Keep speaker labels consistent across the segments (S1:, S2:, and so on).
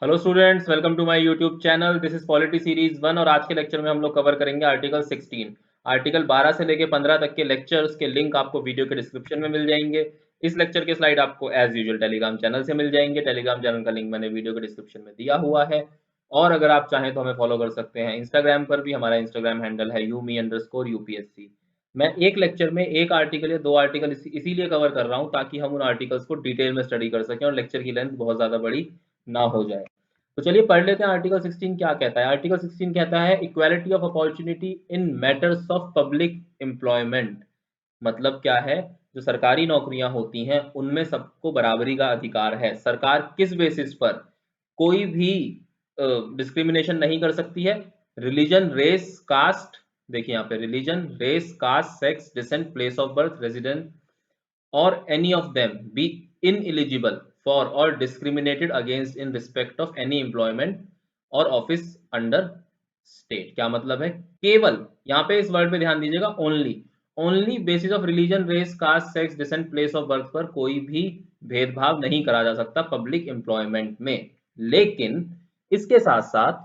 S1: Hello students, welcome to my YouTube channel. This is polity series 1 और आज के lecture में हम लोग कवर करेंगे आर्टिकल 16। आर्टिकल 12 से लेके 15 तक के लेक्चर्स के लिंक आपको वीडियो के डिस्क्रिप्शन में मिल जाएंगे। इस लेक्चर के स्लाइड आपको एज यूजुअल टेलीग्राम चैनल से मिल जाएंगे। टेलीग्राम चैनल का लिंक मैंने वीडियो के डिस्क्रिप्शन में दिया हुआ है। और अगर आप चाहें तो हमें फॉलो कर सकते हैं इंस्टाग्राम पर भी। हमारा इंस्टाग्राम हैंडल है umi_UPSC। मैं एक लेक्चर में एक आर्टिकल या दो आर्टिकल इसीलिए कवर कर रहा हूँ ताकि हम उन आर्टिकल्स को डिटेल में स्टडी कर सकें और लेक्चर की लेंथ बहुत ज़्यादा बड़ी ना हो जाए। तो चलिए पढ़ लेते हैं आर्टिकल 16 क्या कहता है। आर्टिकल 16 कहता है equality of opportunity in matters of public employment. मतलब क्या है, जो सरकारी नौकरियां होती हैं उनमें सबको बराबरी का अधिकार है। सरकार किस बेसिस पर कोई भी डिस्क्रिमिनेशन नहीं कर सकती है। रिलीजन, रेस, कास्ट, देखिए यहाँ पे religion, race, caste, sex, descent, place of birth, resident or any of them be ineligible for or discriminated against in respect of any employment or office under state। क्या मतलब है? केवल, यहाँ पे इस वर्ड पे ध्यान दीजिएगा, only basis of religion, race, caste, sex, descent, place of birth पर कोई भी भेदभाव नहीं करा जा सकता पब्लिक एम्प्लॉयमेंट में। लेकिन इसके साथ साथ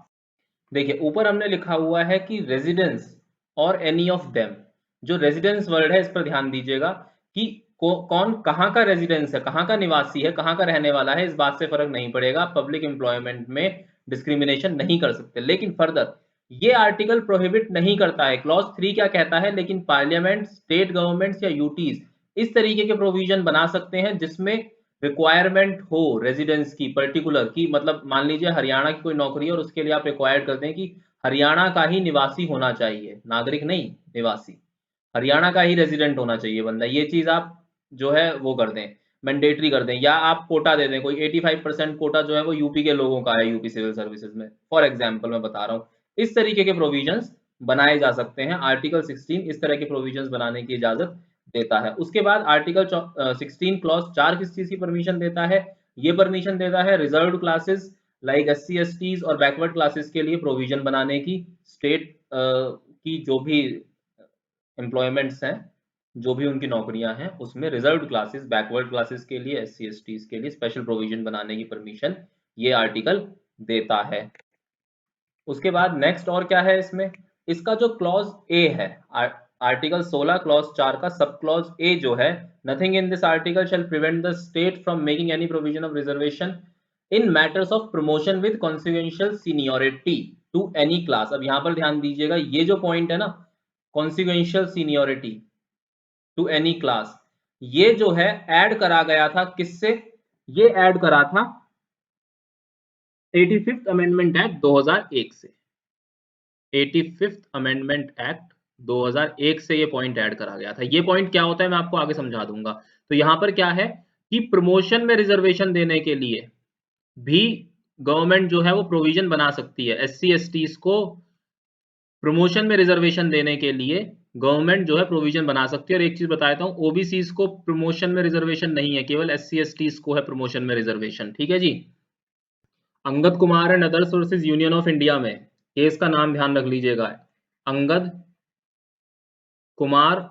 S1: देखिए ऊपर हमने लिखा हुआ है कि रेजिडेंस और एनी ऑफ देम। जो रेजिडेंस वर्ड है इस पर ध्यान दीजिएगा कि कौन कहाँ का रेजिडेंस है, कहाँ का निवासी है, कहाँ का रहने वाला है, इस बात से फर्क नहीं पड़ेगा। पब्लिक एम्प्लॉयमेंट में डिस्क्रिमिनेशन नहीं कर सकते। लेकिन फर्दर ये आर्टिकल प्रोहिबिट नहीं करता है। क्लॉज 3 क्या कहता है, लेकिन पार्लियामेंट, स्टेट गवर्नमेंट्स या यूटीज इस तरीके के प्रोविजन बना सकते हैं जिसमें रिक्वायरमेंट हो रेजिडेंस की, पर्टिकुलर की। मतलब मान लीजिए हरियाणा की कोई नौकरी है और उसके लिए आप रिक्वायर्ड करते हैं कि हरियाणा का ही निवासी होना चाहिए, नागरिक नहीं, निवासी, हरियाणा का ही रेजिडेंट होना चाहिए बंदा। ये चीज आप जो है वो कर दें, मैंडेटरी कर दें, या आप कोटा दे दें, कोई 85% कोटा जो है वो यूपी के लोगों का है, यूपी सिविल सर्विसेज में, फॉर एग्जाम्पल मैं बता रहा हूँ। इस तरीके के प्रोविजंस बनाए जा सकते हैं। आर्टिकल 16 इस तरह के प्रोविजंस बनाने की इजाजत देता है। उसके बाद आर्टिकल 16 क्लॉज 4 किस चीज की परमिशन देता है? ये परमिशन देता है reserved classes like SC STs और बैकवर्ड क्लासेस के लिए प्रोविजन बनाने की। स्टेट की जो भी एम्प्लॉयमेंट्स हैं, जो भी उनकी नौकरियां हैं, उसमें रिजर्व्ड क्लासेस, बैकवर्ड क्लासेस के लिए, SC STs के लिए स्पेशल प्रोविजन बनाने की परमिशन ये आर्टिकल देता है। उसके बाद नेक्स्ट और क्या है इसमें, इसका जो क्लॉज ए है, आर्टिकल 16 क्लॉज 4 का सब क्लॉज ए जो है, nothing in this article shall prevent the state from making any provision of reservation in matters of promotion with consequential seniority to any class. अब यहां पर ध्यान दीजिएगा, ये जो पॉइंट है ना, consequential seniority to any class, ये जो है ऐड करा गया था किससे? ये ऐड करा था 85th अमेंडमेंट एक्ट 2001 से। 85th अमेंडमेंट एक्ट 2001 से ये पॉइंट ऐड करा गया था। ये पॉइंट क्या होता है मैं आपको आगे समझा दूंगा। तो यहां पर क्या है कि प्रमोशन में रिजर्वेशन देने के लिए भी गवर्नमेंट जो है वो प्रोविजन बना सकती है। SC STs को प्रमोशन में रिजर्वेशन देने के लिए गवर्नमेंट जो है प्रोविजन बना सकती है। और एक चीज बताता हूं, OBCs को प्रमोशन में रिजर्वेशन नहीं है, केवल SC STs को है प्रमोशन में रिजर्वेशन। ठीक है जी। Angad Kumar and others versus union of India में केस का नाम ध्यान रख लीजिएगा, Angad Kumar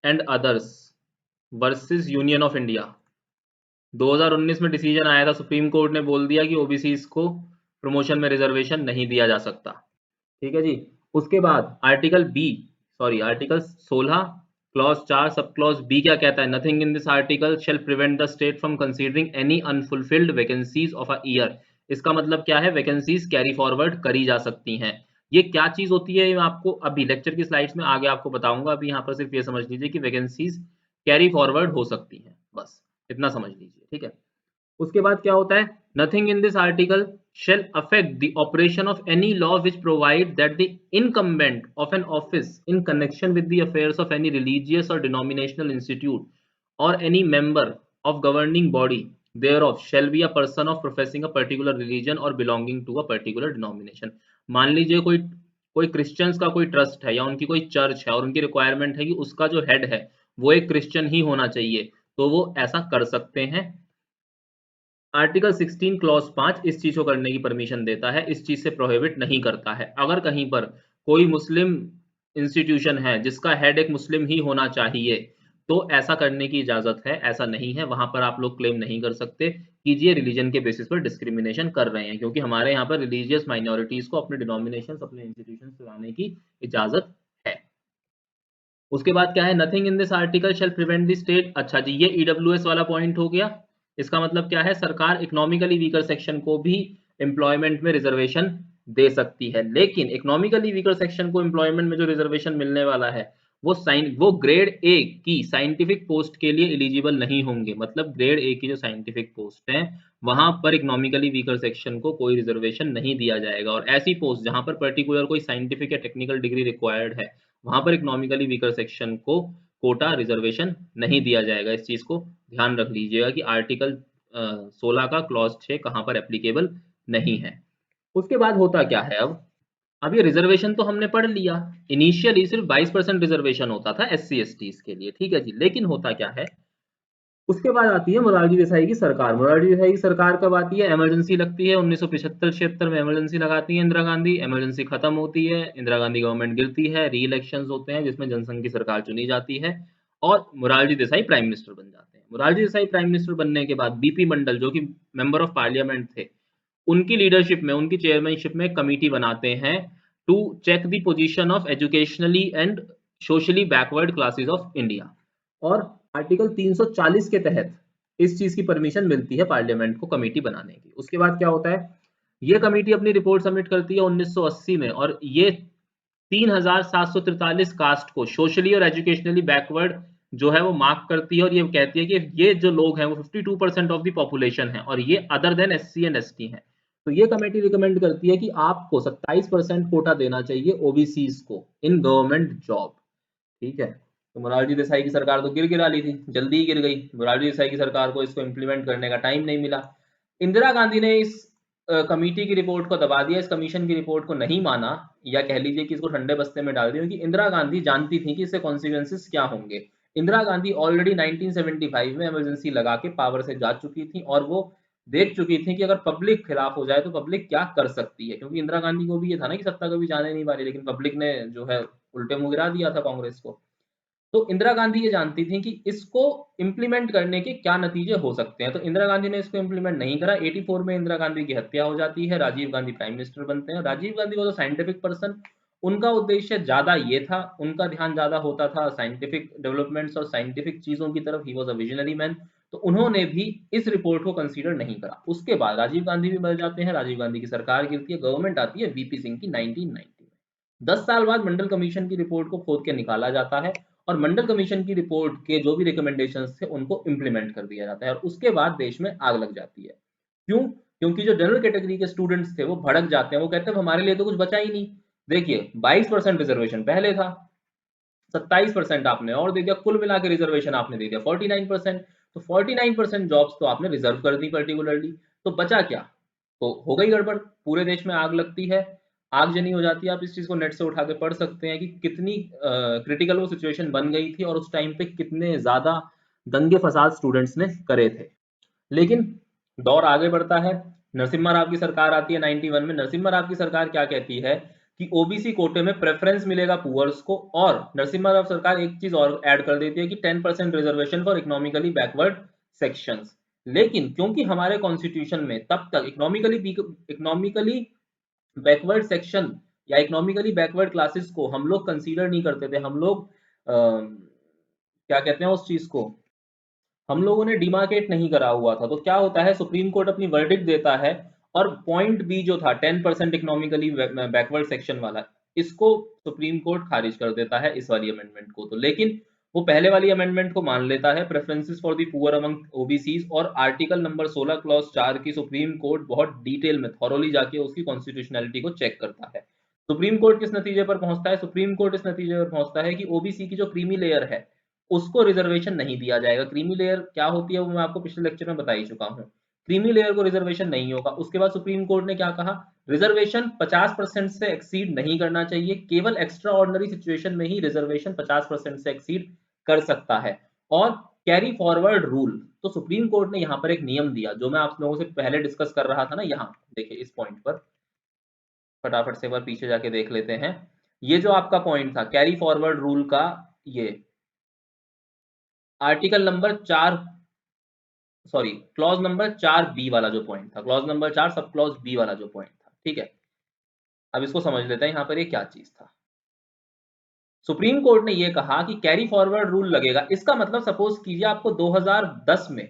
S1: and others versus union of India. 2019 में डिसीजन आया था, सुप्रीम कोर्ट ने बोल दिया कि OBCs को प्रमोशन में रिजर्वेशन नहीं दिया जा सकता। ठीक है जी। उसके बाद article 16 clause 4 sub clause B क्या कहता है, nothing in this article shall prevent the state from considering any unfulfilled vacancies of a year. इसका मतलब क्या है, वैकेंसीज कैरी फॉरवर्ड करी जा सकती हैं। ये क्या चीज होती है, मैं आपको अभी लेक्चर की स्लाइड्स में आगे आपको बताऊंगा। अभी यहाँ पर सिर्फ ये समझ लीजिए कि वैकेंसीज कैरी फॉरवर्ड हो सकती हैं, बस इतना समझ लीजिए। ठीक है। उसके बाद क्या होता है, nothing in this article shall affect the operation of any law which provide that the incumbent of an office in connection with the affairs of any religious or denominational institute or any member of governing body thereof shall be a person of professing a particular religion or belonging to a particular denomination। मान लीजिए कोई कोई Christians का कोई trust है या उनकी कोई चर्च है और उनकी रिक्वायरमेंट है कि उसका जो हेड है वो एक क्रिश्चियन ही होना चाहिए, तो वो ऐसा कर सकते हैं। आर्टिकल 16 क्लॉज 5 इस चीज को करने की परमिशन देता है, इस चीज से प्रोहिबिट नहीं करता है। अगर कहीं पर कोई मुस्लिम इंस्टीट्यूशन है जिसका हेड एक मुस्लिम ही होना चाहिए, तो ऐसा करने की इजाजत है, ऐसा नहीं है, वहां पर आप लोग क्लेम नहीं कर सकते कीजिए रिलीजन के बेसिस पर डिस्क्रिमिनेशन कर रहे हैं, क्योंकि हमारे यहाँ पर रिलीजियस माइनॉरिटीज को अपने डिनोमिनेशन अपने इंस्टीट्यूशन से लाने की इजाजत है। उसके बाद क्या है, nothing in this article shall prevent the state. अच्छा जी, ये ईडब्ल्यूएस वाला पॉइंट हो गया। इसका मतलब क्या है, सरकार इकोनॉमिकली वीकर सेक्शन को भी एम्प्लॉयमेंट में रिजर्वेशन दे सकती है, लेकिन इकोनॉमिकली वीकर सेक्शन को एम्प्लॉयमेंट में जो रिजर्वेशन मिलने वाला है वो ग्रेड ए की साइंटिफिक पोस्ट के लिए एलिजिबल नहीं होंगे। मतलब ग्रेड ए की जो साइंटिफिक पोस्ट है वहां पर इकोनॉमिकली वीकर सेक्शन को कोई रिजर्वेशन नहीं दिया जाएगा, और ऐसी पोस्ट जहां पर पर्टिकुलर कोई साइंटिफिक या टेक्निकल डिग्री रिक्वायर्ड है वहां पर इकोनॉमिकली वीकर सेक्शन को कोटा रिजर्वेशन नहीं दिया जाएगा। इस चीज को ध्यान रख लीजिएगा कि आर्टिकल 16 का क्लॉज 6 कहां पर एप्लीकेबल नहीं है। उसके बाद होता क्या है, अब ये रिजर्वेशन तो हमने पढ़ लिया। इनिशियली सिर्फ 22% रिजर्वेशन होता था SC STs के लिए, ठीक है जी। लेकिन होता क्या है, उसके बाद आती है मोरारजी देसाई की सरकार। मोरारजी देसाई की सरकार कब आती है, इमरजेंसी लगती है 1975-76 में इमरजेंसी लगाती है इंदिरा गांधी। इमरजेंसी खत्म होती है, इंदिरा गांधी गवर्नमेंट गिरती है, री इलेक्शन होते हैं जिसमें जनसंघ की सरकार चुनी जाती है और मोरारजी देसाई प्राइम मिनिस्टर बन जाते हैं। मोरारजी देसाई प्राइम मिनिस्टर बनने के बाद बीपी मंडल जो कि मेंबर ऑफ पार्लियामेंट थे, उनकी लीडरशिप में, उनकी चेयरमैनशिप में कमेटी बनाते हैं to check the position of educationally and socially backward classes of India. और आर्टिकल 340 के तहत इस चीज की परमिशन मिलती है पार्लियामेंट को कमेटी बनाने की। उसके बाद क्या होता है, ये कमेटी अपनी रिपोर्ट सबमिट करती है 1980 में, और ये 3743 कास्ट को सोशली और एजुकेशनली बैकवर्ड जो है वो मार्क करती है, और ये कहती है कि ये जो लोग हैं वो 52% ऑफ द पॉपुलेशन है और ये other than SC and ST हैं। तो ये कमेटी रिकमेंड करती है कि आपको 27% कोटा देना चाहिए ओबीसीज को इन गवर्नमेंट जॉब, ठीक है। तो मोरारजी देसाई की सरकार तो गिरा ली थी, जल्दी ही गिर गई। मोरारजी देसाई की सरकार को इसको इम्प्लीमेंट करने का टाइम नहीं मिला। इंदिरा गांधी ने इस कमेटी की रिपोर्ट को दबा दिया, इस कमीशन की रिपोर्ट को नहीं माना, या कह लीजिए कि इसको ठंडे बस्ते में डाल दिया, क्योंकि इंदिरा गांधी जानती थी कि इससे कॉन्सिक्वेंसेस क्या होंगे। इंदिरा गांधी ऑलरेडी 1975 में इमरजेंसी लगा के पावर से जा चुकी थी और वो देख चुकी थी कि अगर पब्लिक खिलाफ हो जाए तो पब्लिक क्या कर सकती है, क्योंकि इंदिरा गांधी को भी ये था ना कि सत्ता कभी जाने नहीं वाली, लेकिन पब्लिक ने जो है उल्टे मुंह गिरा दिया था कांग्रेस को। तो इंदिरा गांधी ये जानती थी कि इसको इम्प्लीमेंट करने के क्या नतीजे हो सकते हैं, तो इंदिरा गांधी ने इसको इम्प्लीमेंट नहीं करा। 84 में इंदिरा गांधी की हत्या हो जाती है, राजीव गांधी प्राइम मिनिस्टर बनते हैं। राजीव गांधी वो साइंटिफिक पर्सन, उनका उद्देश्य ज्यादा ये था, उनका ध्यान ज्यादा होता था साइंटिफिक डेवलपमेंट्स और साइंटिफिक चीजों की तरफ। He was a visionary man, तो उन्होंने भी इस रिपोर्ट को कंसीडर नहीं करा। उसके बाद राजीव गांधी भी मर जाते हैं, राजीव गांधी की सरकार गिरती है, गवर्नमेंट आती है VP सिंह की 1990 में। 10 साल बाद मंडल कमीशन की रिपोर्ट को खोद के निकाला जाता है और मंडल कमीशन की रिपोर्ट के जो भी रिकमेंडेशंस थे उनको इंप्लीमेंट कर दिया जाता है, और उसके बाद देश में आग लग जाती है। क्यों? क्योंकि जो जनरल कैटेगरी के स्टूडेंट्स थे वो भड़क जाते हैं, वो कहते हैं हमारे लिए तो कुछ बचा ही नहीं। देखिए 22% रिजर्वेशन पहले था, 27% आपने और दे दिया, कुल मिला के रिजर्वेशन आपने दे दिया 49%। तो 49% जॉब्स तो आपने रिजर्व कर दी पर्टिकुलरली, तो बचा क्या? तो हो गई गड़बड़, पूरे देश में आग लगती है, आगजनी हो जाती है। आप इस चीज को नेट से उठा के पढ़ सकते हैं कि कितनी क्रिटिकल वो सिचुएशन बन गई थी और उस टाइम पे कितने ज्यादा दंगे फसाद स्टूडेंट्स ने करे थे। लेकिन दौर आगे बढ़ता है, नरसिम्हा राव की सरकार आती है 91 में। नरसिम्हा राव की सरकार क्या कहती है कि ओबीसी कोटे में प्रेफरेंस मिलेगा पुअर्स को, और नरसिम्हा राव सरकार एक चीज और ऐड कर देती है कि 10% reservation for economically backward sections. लेकिन क्योंकि हमारे कॉन्स्टिट्यूशन में तब तक इकोनॉमिकली बैकवर्ड सेक्शन या इकोनॉमिकली बैकवर्ड क्लासेस को हम लोग कंसीडर नहीं करते थे, हम लोग क्या कहते हैं उस चीज को, हम लोगों ने डिमार्केट नहीं करा हुआ था। तो क्या होता है, सुप्रीम कोर्ट अपनी वर्डिक्ट देता है और पॉइंट बी जो था 10% इकोनॉमिकली बैकवर्ड सेक्शन वाला, इसको सुप्रीम कोर्ट खारिज कर देता है इस वाली अमेंडमेंट को। तो लेकिन वो पहले वाली अमेंडमेंट को मान लेता है, preferences for the poor among OBCs, और आर्टिकल नंबर 16 क्लॉज 4 की सुप्रीम कोर्ट बहुत डिटेल में थॉरोली जाके उसकी कॉन्स्टिट्यूशनलिटी को चेक करता है। सुप्रीम कोर्ट किस नतीजे पर पहुंचता है, सुप्रीम कोर्ट इस नतीजे पर पहुंचता है कि ओबीसी की जो क्रीमी लेयर है उसको रिजर्वेशन नहीं दिया जाएगा। क्रीमी लेयर क्या होती है वो मैं आपको पिछले लेक्चर में बता ही चुका हूँ। क्रीमी लेयर को रिजर्वेशन नहीं होगा। उसके बाद सुप्रीम कोर्ट ने क्या कहा, रिजर्वेशन 50% से एक्सीड नहीं करना चाहिए, केवल एक्स्ट्रा ऑर्डिनरी सिचुएशन में ही रिजर्वेशन 50% से एक्सीड कर सकता है। और कैरी फॉरवर्ड रूल, तो सुप्रीम कोर्ट ने यहाँ पर एक नियम दिया जो मैं आप लोगों से पहले डिस्कस कर रहा था ना, यहाँ देखिए इस पॉइंट पर फटाफट से एक बार पीछे जाके देख लेते हैं। ये जो आपका पॉइंट था कैरी फॉरवर्ड रूल का, ये article number 4, sorry clause number 4 B वाला जो पॉइंट था, clause number 4 sub clause B वाला जो पॉइंट था, ठीक है। अब इसको समझ लेते हैं यहाँ पर ये क्या चीज था। सुप्रीम कोर्ट ने ये कहा कि कैरी फॉरवर्ड रूल लगेगा। इसका मतलब सपोज कीजिए आपको 2010 में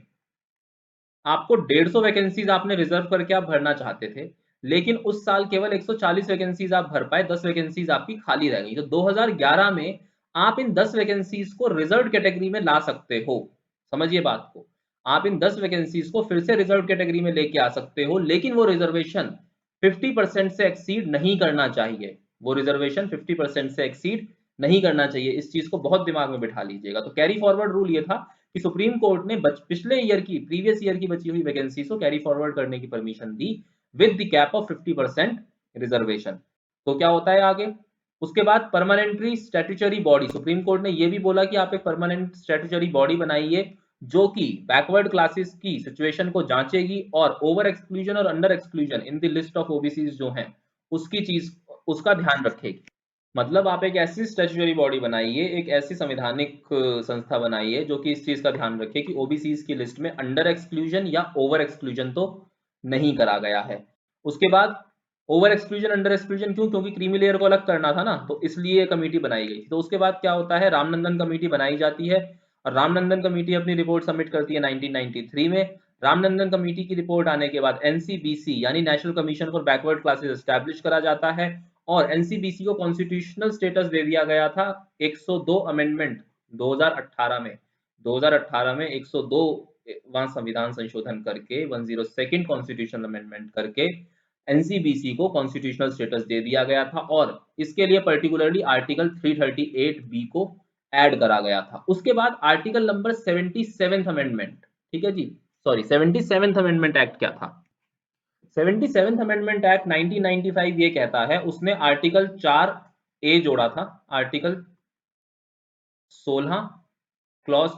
S1: आपको 150 वैकेंसीज आपने रिजर्व करके आप भरना चाहते थे, लेकिन उस साल केवल 140 वैकेंसीज आप भर पाए, 10 वैकेंसीज आपकी खाली रह गई। तो 2011 में आप इन 10 वैकेंसीज को रिजर्व कैटेगरी में ला सकते हो। समझिए बात को, आप इन 10 वैकेंसीज को फिर से रिजर्व कैटेगरी में लेके आ सकते हो, लेकिन वो रिजर्वेशन 50% से एक्सीड नहीं करना चाहिए। वो रिजर्वेशन 50% से एक्सीड नहीं करना चाहिए। इस चीज को बहुत दिमाग में बिठा लीजिएगा। तो कैरी फॉरवर्ड रूल ये था कि सुप्रीम कोर्ट ने पिछले ईयर की, प्रीवियस ईयर की बची हुई वैकेंसीज को कैरी फॉरवर्ड करने की permission the with the cap of 50% reservation. तो क्या होता है आगे, उसके बाद परमानेंटरी स्टैट्यूटरी बॉडी, सुप्रीम कोर्ट ने यह भी बोला कि आप एक परमानेंट स्टैट्यूटरी बॉडी बनाइए जो कि बैकवर्ड क्लासेस की सिचुएशन को जांचेगी और ओवर एक्सक्लूजन और under exclusion in the list of OBCs जो हैं उसकी चीज, उसका ध्यान रखेगी। मतलब आप एक ऐसी स्टैट्यूटरी बॉडी बनाइए, एक ऐसी संवैधानिक संस्था बनाइए जो कि इस चीज का ध्यान रखे कि ओबीसीज की लिस्ट में अंडर एक्सक्लूजन या ओवर एक्सक्लूजन तो नहीं करा गया है। उसके बाद ओवर एक्सक्लूजन अंडर एक्सक्लूजन क्यों, क्योंकि क्रीमी लेयर को अलग करना था ना, तो इसलिए कमेटी बनाई गई। तो उसके बाद क्या होता है, रामनंदन कमेटी बनाई जाती है और रामनंदन कमेटी अपनी रिपोर्ट सबमिट करती है 1993 में। रामनंदन कमेटी की रिपोर्ट आने के बाद एनसीबीसी यानी national commission for backward classes establish करा जाता है और एनसीबीसी को कॉन्स्टिट्यूशनल स्टेटस दे दिया गया था 102 अमेंडमेंट 2018 में। 2018 में 102वां संविधान संशोधन करके 102nd कॉन्स्टिट्यूशनल अमेंडमेंट करके एनसीबीसी को कॉन्स्टिट्यूशनल स्टेटस दे दिया गया था और इसके लिए पर्टिकुलरली आर्टिकल 338 बी को ऐड करा गया था। उसके बाद आर्टिकल नंबर 77th अमेंडमेंट, ठीक है जी, सॉरी 77th अमेंडमेंट एक्ट क्या था। 77th अमेंडमेंट एक्ट 1995 ये कहता है, उसने आर्टिकल 4 ए जोड़ा था, article 16 clause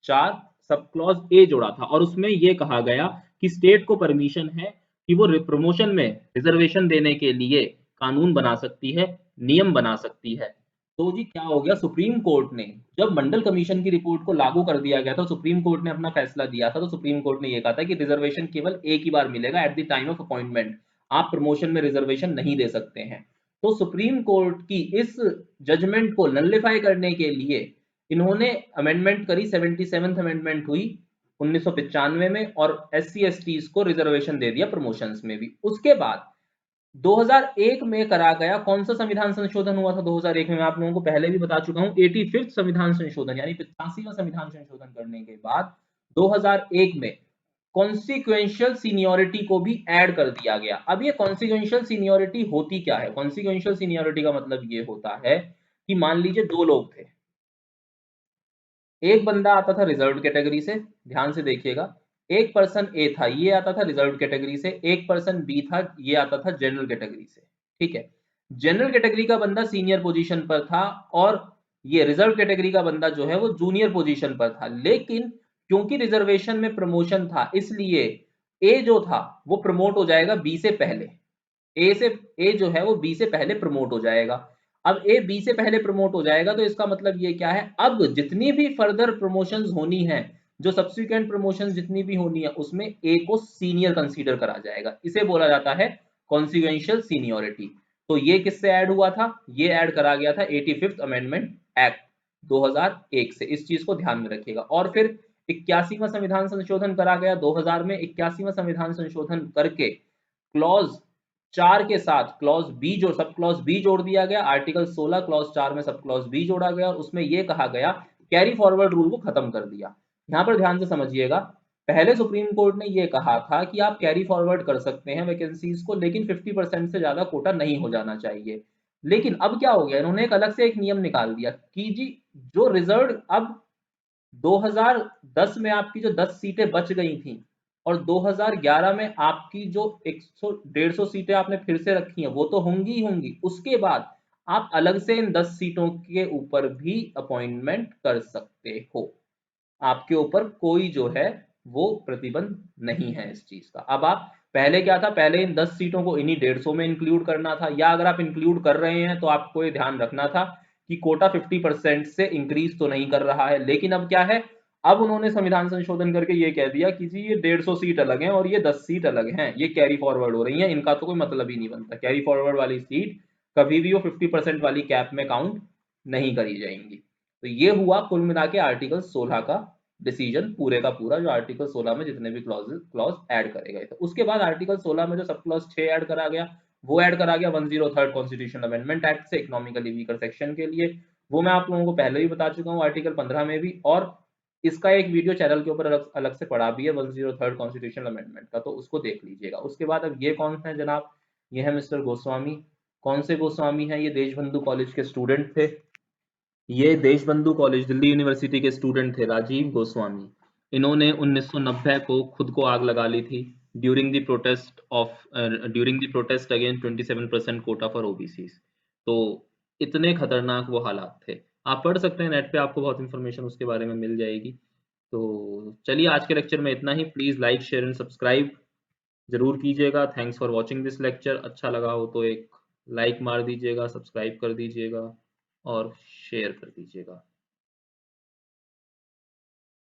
S1: 4 sub clause A जोड़ा था और उसमें यह कहा गया कि स्टेट को परमिशन है कि वो प्रमोशन में रिजर्वेशन देने के लिए कानून बना सकती है, नियम बना सकती है। तो जी क्या हो गया, सुप्रीम कोर्ट ने जब मंडल कमीशन की रिपोर्ट को लागू कर दिया गया था, सुप्रीम कोर्ट ने अपना फैसला दिया था, तो सुप्रीम कोर्ट ने यह कहा था कि रिजर्वेशन केवल एक ही बार मिलेगा at the time of appointment, आप प्रमोशन में रिजर्वेशन नहीं दे सकते हैं। तो सुप्रीम कोर्ट की इस जजमेंट को नलिफाई करने के लिए इन्होंने अमेंडमेंट करी, 77th अमेंडमेंट हुई 1995 में और SC STs को रिजर्वेशन दे दिया प्रमोशंस में भी। उसके बाद 2001 में करा गया कौन सा संविधान संशोधन हुआ था 2001 में, मैं आप लोगों को पहले भी बता चुका हूं, 85th संविधान संशोधन यानी 85वां संविधान संशोधन करने के बाद 2001 में कॉन्सिक्वेंशियल सीनियोरिटी को भी ऐड कर दिया गया। अब ये कॉन्सिक्वेंशियल सीनियोरिटी होती क्या है, कॉन्सिक्वेंशियल सीनियोरिटी का मतलब ये होता है कि मान लीजिए दो लोग थे, एक बंदा आता था रिजर्व कैटेगरी से, ध्यान से देखिएगा, एक पर्सन ए था ये आता था रिजर्व कैटेगरी से, एक पर्सन बी था ये आता था जनरल कैटेगरी से, ठीक है। जनरल कैटेगरी का बंदा सीनियर पोजीशन पर था और ये रिजर्व कैटेगरी का बंदा जो है वो जूनियर पोजीशन पर था, लेकिन क्योंकि रिजर्वेशन में प्रमोशन था इसलिए ए जो था वो प्रमोट हो जाएगा बी से पहले, ए जो है वो बी से पहले प्रमोट हो जाएगा। अब ए बी से पहले प्रमोट हो जाएगा तो इसका मतलब ये क्या है, अब जितनी भी फर्दर प्रमोशंस होनी है, जो सब्सिक्वेंट प्रमोशंस जितनी भी होनी है उसमें ए को सीनियर कंसीडर करा जाएगा, इसे बोला जाता है कॉन्सिक्वेंशियल सीनियोरिटी। तो ये किससे ऐड हुआ था, ये ऐड करा गया था 85th अमेंडमेंट एक्ट 2001 से, इस चीज को ध्यान में रखिएगा। और फिर 81वां संविधान संशोधन करा गया 2000 में, 81वां संविधान संशोधन करके क्लॉज 4 के साथ क्लॉज बी जो सब क्लॉज बी जोड़ दिया गया, आर्टिकल 16 क्लॉज 4 में सब क्लॉज बी जोड़ा गया और उसमें यह कहा गया, कैरी फॉरवर्ड रूल को खत्म कर दिया। यहां पर ध्यान से समझिएगा, पहले सुप्रीम कोर्ट ने यह कहा था कि आप कैरी फॉरवर्ड कर सकते हैं वैकेंसीज को, लेकिन 50% से ज्यादा कोटा नहीं हो जाना चाहिए। लेकिन अब क्या हो गया, इन्होंने एक अलग से एक नियम निकाल दिया कि जी जो रिजर्व, अब 2010 में आपकी जो 10 सीटें बच गई थी और 2011 में आपकी जो 100-150 सीटें आपने फिर से रखी हैं वो तो होंगी ही होंगी, उसके बाद आप अलग से इन 10 सीटों के ऊपर भी अपॉइंटमेंट कर सकते हो। आपके ऊपर कोई जो है वो प्रतिबंध नहीं है इस चीज का। अब आप पहले क्या था, पहले इन 10 सीटों को इन्हीं 150 में इंक्लूड करना था, या अगर आप इंक्लूड कर रहे हैं तो आपको ये ध्यान रखना था कि कोटा 50% से इंक्रीज तो नहीं कर रहा है। लेकिन अब क्या है, अब उन्होंने संविधान संशोधन करके ये कह दिया कि जी ये 150 सीट अलग हैं और ये 10 सीट अलग हैं, ये कैरी फॉरवर्ड हो रही हैं, इनका तो कोई मतलब ही नहीं बनता। कैरी फॉरवर्ड वाली सीट कभी भी वो 50% वाली कैप में काउंट नहीं करी जाएंगी। तो ये हुआ कुल मिला के आर्टिकल 16 का डिसीजन, पूरे का पूरा, जो आर्टिकल 16 में जितने भी क्लॉज ऐड करे गए थे। उसके बाद आर्टिकल 16 में जो सब क्लॉज 6 ऐड करा गया, वो ऐड करा गया 103rd कॉन्स्टिट्यूशनल अमेंडमेंट एक्ट से इकोनॉमिकली वीकर सेक्शन के लिए। वो मैं आप लोगों को पहले भी बता चुका हूँ आर्टिकल 15 में भी, और इसका एक वीडियो चैनल के ऊपर अलग से पड़ा भी है 103rd कॉन्स्टिट्यूशनल अमेंडमेंट का, तो उसको देख लीजिएगा। उसके बाद अब ये कौन है जनाब, ये है मिस्टर गोस्वामी। कौन से गोस्वामी हैं? ये देशबंधु कॉलेज के स्टूडेंट थे। ये देशबंधु कॉलेज दिल्ली यूनिवर्सिटी के स्टूडेंट थे, राजीव गोस्वामी। इन्होंने 1990 को खुद को आग लगा ली थी during the protest against 27% Kota for OBC. तो इतने खतरनाक वो हालात थे। आप पढ़ सकते हैं नेट पे, आपको बहुत इंफॉर्मेशन उसके बारे में मिल जाएगी। तो चलिए आज के लेक्चर में इतना ही। Please like share and subscribe जरूर कीजिएगा। Thanks for watching this lecture. अच्छा लगा हो तो एक लाइक मार दीजिएगा, सब्सक्राइब कर दीजिएगा और शेयर कर दीजिएगा।